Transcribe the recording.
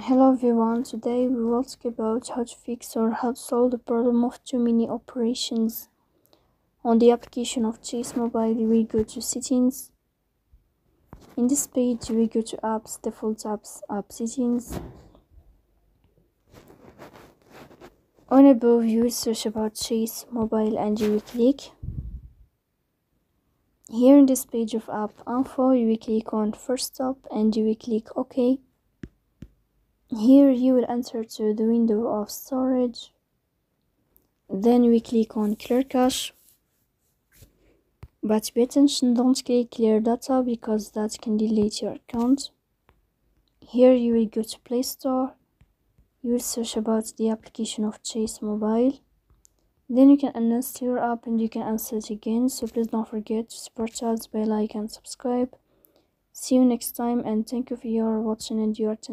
Hello everyone, today we will talk about how to fix or how to solve the problem of too many operations. On the application of Chase Mobile, we go to settings. In this page, we go to apps, default apps, app settings. On above, you will search about Chase Mobile and you will click. Here in this page of app info, you will click on first stop and you will click OK. Here you will enter to the window of storage. Then we click on clear cache. But pay attention, don't click clear data because that can delete your account. Here you will go to Play Store. You will search about the application of Chase Mobile. Then you can uninstall your app and you can install it again. So please don't forget to support us by like and subscribe. See you next time and thank you for your watching and your attention.